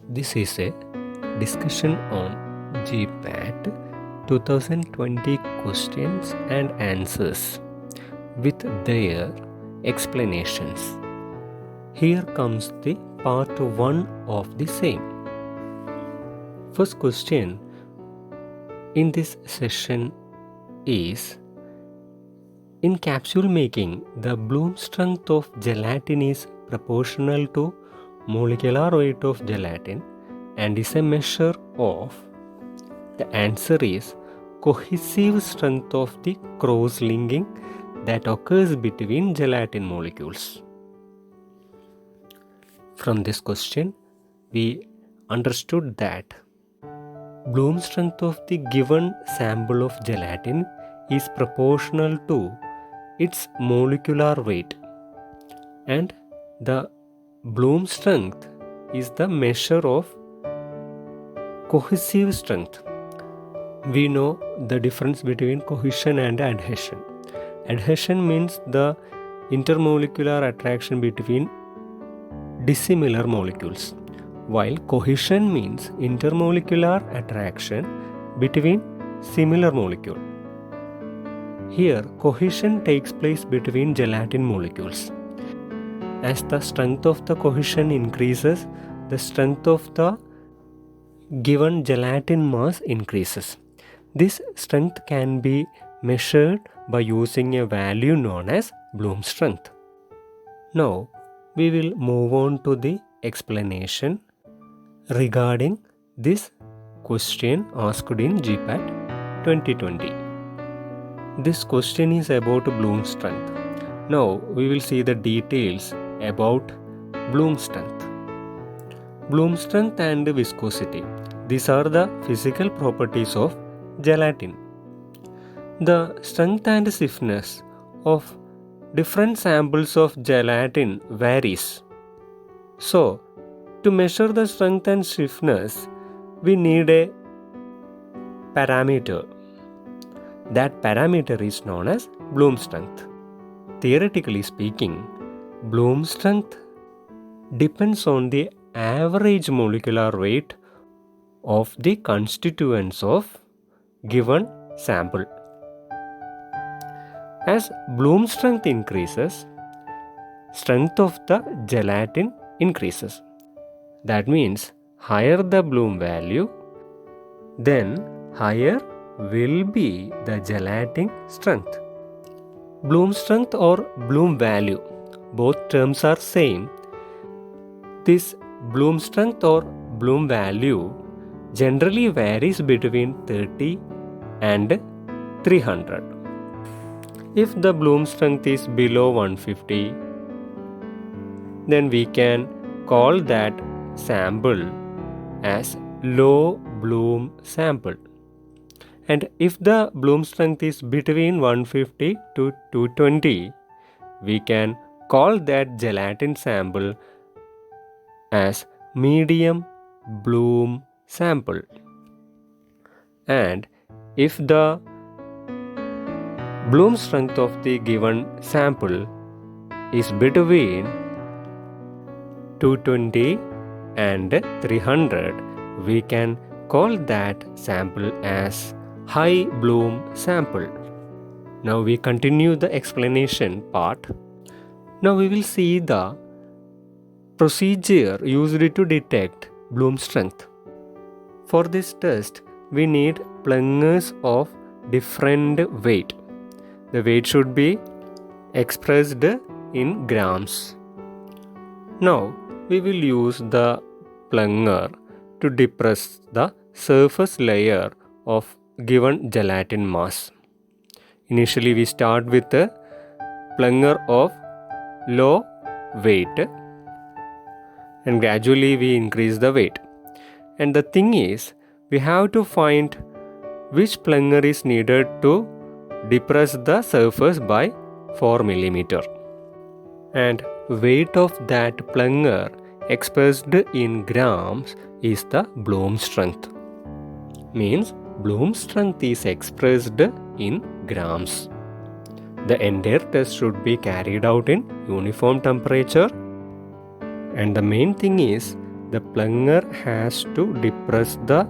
This is a discussion on GPAT 2020 questions and answers with their explanations. Here comes the part 1 of the same. First question in this session is: in capsule making, the bloom strength of gelatin is proportional to molecular weight of gelatin and is a measure of. The answer is cohesive strength of the cross-linking that occurs between gelatin molecules. From this question, we understood that bloom strength of the given sample of gelatin is proportional to its molecular weight, and the bloom strength is the measure of cohesive strength. We know the difference between cohesion and adhesion. Adhesion means the intermolecular attraction between dissimilar molecules, while cohesion means intermolecular attraction between similar molecules. Here, cohesion takes place between gelatin molecules. As the strength of the cohesion increases, the strength of the given gelatin mass increases. This strength can be measured by using a value known as bloom strength. Now, we will move on to the explanation regarding this question asked in GPAT 2020. This question is about bloom strength. Now, we will see the details about bloom strength. Bloom strength and viscosity. These are the physical properties of gelatin. The strength and stiffness of different samples of gelatin varies. So, to measure the strength and stiffness, we need a parameter. That parameter is known as bloom strength. Theoretically speaking, bloom strength depends on the average molecular weight of the constituents of given sample. As bloom strength increases, strength of the gelatin increases. That means higher the bloom value, then higher will be the gelatin strength. Bloom strength or bloom value, both terms are same. This bloom strength or bloom value generally varies between 30 and 300. If the bloom strength is below 150, then we can call that sample as low bloom sample. And if the bloom strength is between 150 to 220, we can call that gelatin sample as medium bloom sample. And if the bloom strength of the given sample is between 220 and 300, we can call that sample as high bloom sample. Now we continue the explanation part. Now we will see the procedure used to detect bloom strength. For this test, we need plungers of different weight. The weight should be expressed in grams. Now we will use the plunger to depress the surface layer of given gelatin mass. Initially we start with a plunger of low weight and gradually we increase the weight. And the thing is, we have to find which plunger is needed to depress the surface by 4 mm. And weight of that plunger expressed in grams is the bloom strength. Means bloom strength is expressed in grams. The entire test should be carried out in uniform temperature, and the main thing is the plunger has to depress the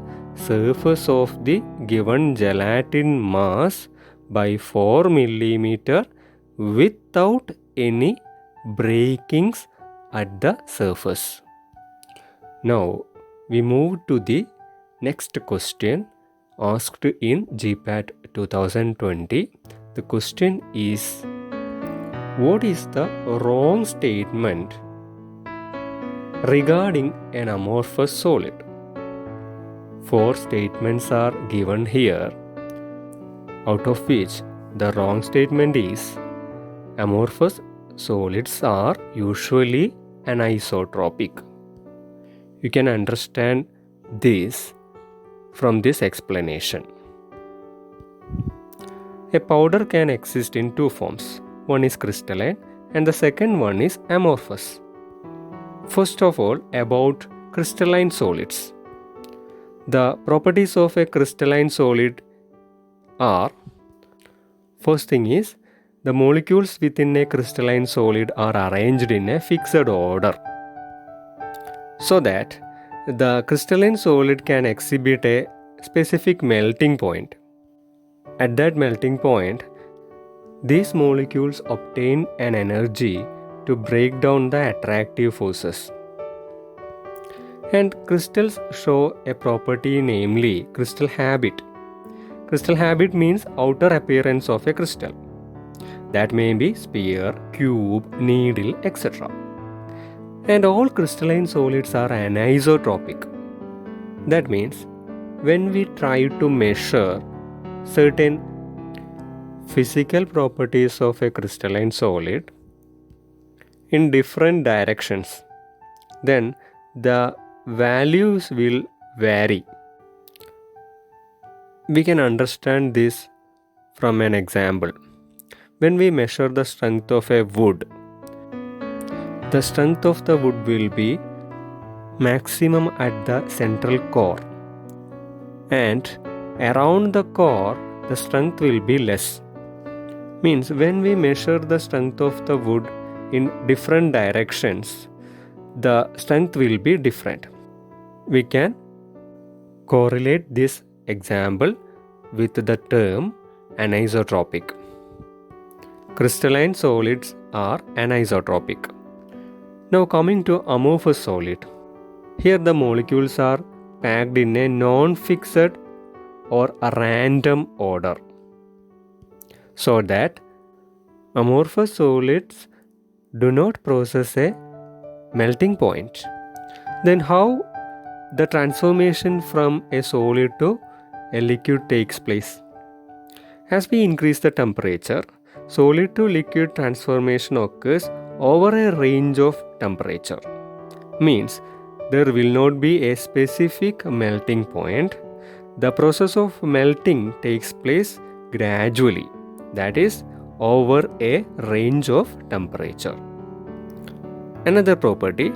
surface of the given gelatin mass by 4 mm without any breakings at the surface. Now we move to the next question asked in GPAT 2020. The question is, what is the wrong statement regarding an amorphous solid? 4 statements are given here, out of which the wrong statement is amorphous solids are usually anisotropic. You can understand this from this explanation. A powder can exist in 2 forms. One is crystalline and the second one is amorphous. First of all, about crystalline solids. The properties of a crystalline solid are, first thing is, the molecules within a crystalline solid are arranged in a fixed order, so that the crystalline solid can exhibit a specific melting point. At that melting point, these molecules obtain an energy to break down the attractive forces. And crystals show a property, namely crystal habit. Crystal habit means outer appearance of a crystal. That may be sphere, cube, needle, etc. And all crystalline solids are anisotropic. That means when we try to measure certain physical properties of a crystalline solid in different directions, then the values will vary. We can understand this from an example. When we measure the strength of a wood, the strength of the wood will be maximum at the central core, and around the core the strength will be less. Means when we measure the strength of the wood in different directions, the strength will be different. We can correlate this example with the term anisotropic. Crystalline solids are anisotropic. Now coming to amorphous solid. Here the molecules are packed in a non-fixed or a random order, so that amorphous solids do not possess a melting point. Then how the transformation from a solid to a liquid takes place? As we increase the temperature, solid to liquid transformation occurs over a range of temperature. Means there will not be a specific melting point. The process of melting takes place gradually, that is, over a range of temperature. Another property,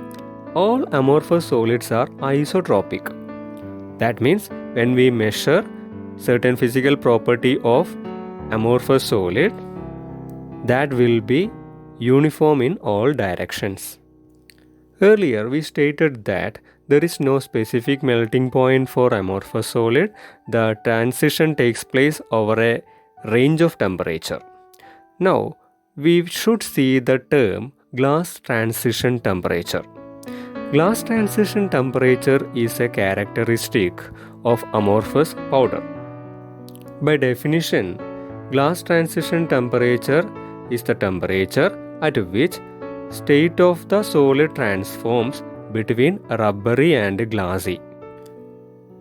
all amorphous solids are isotropic. That means when we measure certain physical property of amorphous solid, that will be uniform in all directions. Earlier we stated that there is no specific melting point for amorphous solid. The transition takes place over a range of temperature. Now we should see the term glass transition temperature. Glass transition temperature is a characteristic of amorphous powder. By definition, glass transition temperature is the temperature at which state of the solid transforms between rubbery and glassy.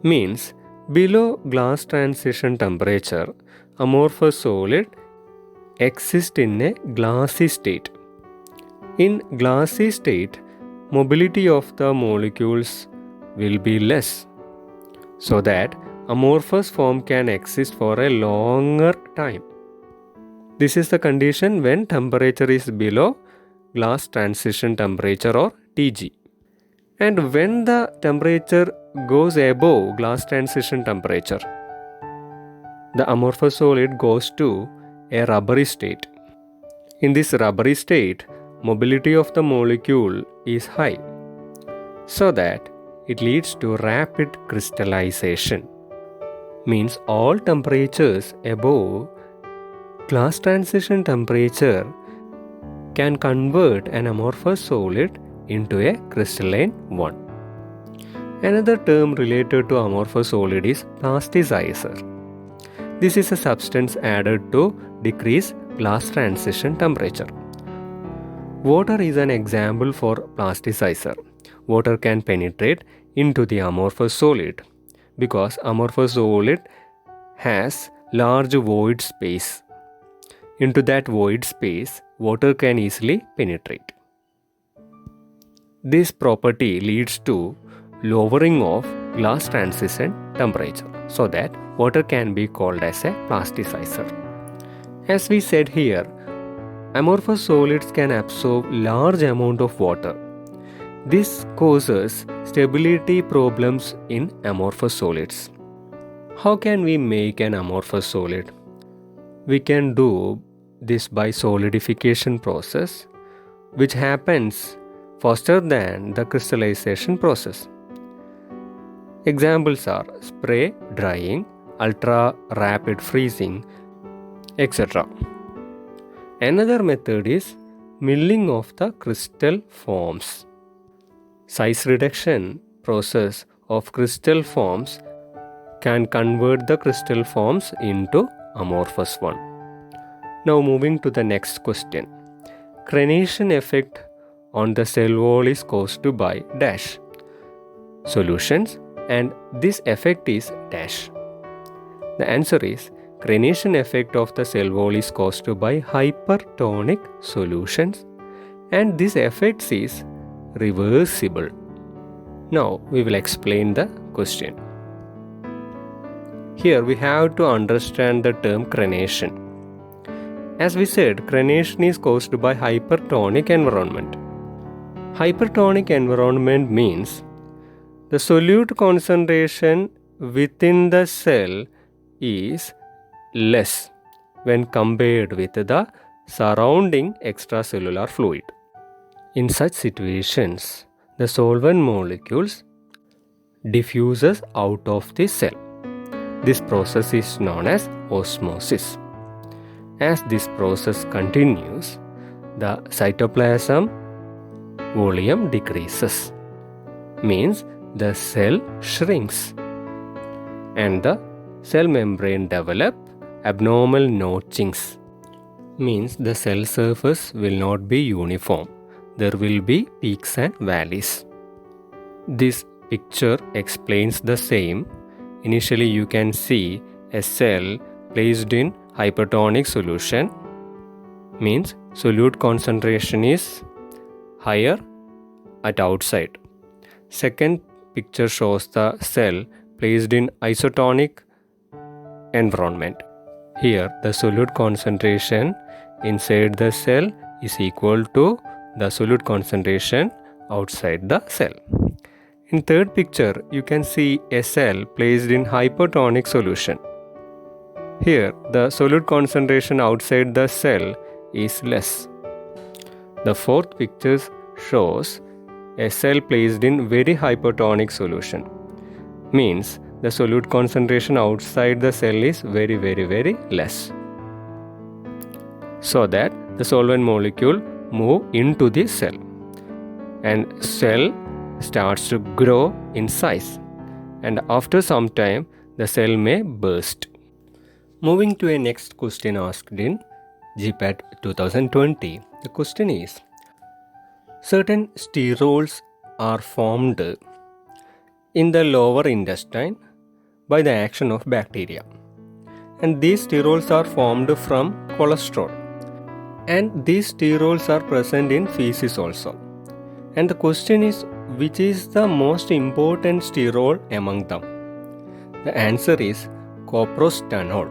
Means below glass transition temperature, amorphous solid exists in a glassy state. In glassy state, mobility of the molecules will be less, so that amorphous form can exist for a longer time. This is the condition when temperature is below glass transition temperature or TG. And when the temperature goes above glass transition temperature, the amorphous solid goes to a rubbery state. In this rubbery state, mobility of the molecule is high, so that it leads to rapid crystallization. Means all temperatures above glass transition temperature can convert an amorphous solid into a crystalline one. Another term related to amorphous solid is plasticizer. This is a substance added to decrease glass transition temperature. Water is an example for plasticizer. Water can penetrate into the amorphous solid because amorphous solid has large void space. Into that void space, water can easily penetrate. This property leads to lowering of glass transition temperature so that water can be called as a plasticizer. As we said here, amorphous solids can absorb large amount of water. This causes stability problems in amorphous solids. How can we make an amorphous solid? We can do this by solidification process, which happens faster than the crystallization process. Examples are spray drying, ultra rapid freezing, etc. Another method is milling of the crystal forms. Size reduction process of crystal forms can convert the crystal forms into amorphous one. Now moving to the next question. Crenation effect on the cell wall is caused by dash. Solutions, and this effect is dash. The answer is crenation effect of the cell wall is caused by hypertonic solutions, and this effect is reversible. Now we will explain the question. Here we have to understand the term crenation. As we said, crenation is caused by hypertonic environment. Hypertonic environment means the solute concentration within the cell is less when compared with the surrounding extracellular fluid. In such situations, the solvent molecules diffuses out of the cell. This process is known as osmosis. As this process continues, the cytoplasm volume decreases. Means the cell shrinks and the cell membrane develop abnormal notchings. Means the cell surface will not be uniform. There will be peaks and valleys. This picture explains the same. Initially you can see a cell placed in hypertonic solution. Means solute concentration is higher at outside. Second picture shows the cell placed in isotonic environment. Here the solute concentration inside the cell is equal to the solute concentration outside the cell. In third picture, you can see a cell placed in hypertonic solution. Here, the solute concentration outside the cell is less. The fourth picture shows a cell placed in very hypertonic solution. Means the solute concentration outside the cell is very less. So that the solvent molecule move into the cell and cell starts to grow in size, and after some time the cell may burst. Moving to a next question asked in GPAT 2020. The question is, certain sterols are formed in the lower intestine by the action of bacteria, and these sterols are formed from cholesterol, and these sterols are present in feces also. And the question is, which is the most important sterol among them? The answer is coprostanol.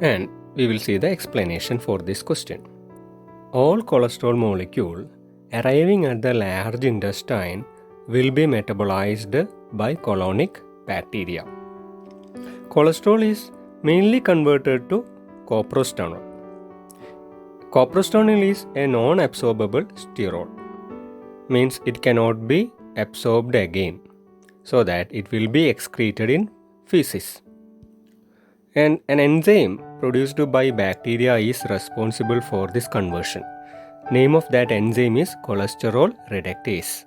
And we will see the explanation for this question. All cholesterol molecule arriving at the large intestine will be metabolized by colonic bacteria. Cholesterol is mainly converted to coprostanol. Coprostanol is a non-absorbable sterol. Means it cannot be absorbed again so that it will be excreted in feces. And an enzyme produced by bacteria is responsible for this conversion. Name of that enzyme is cholesterol reductase.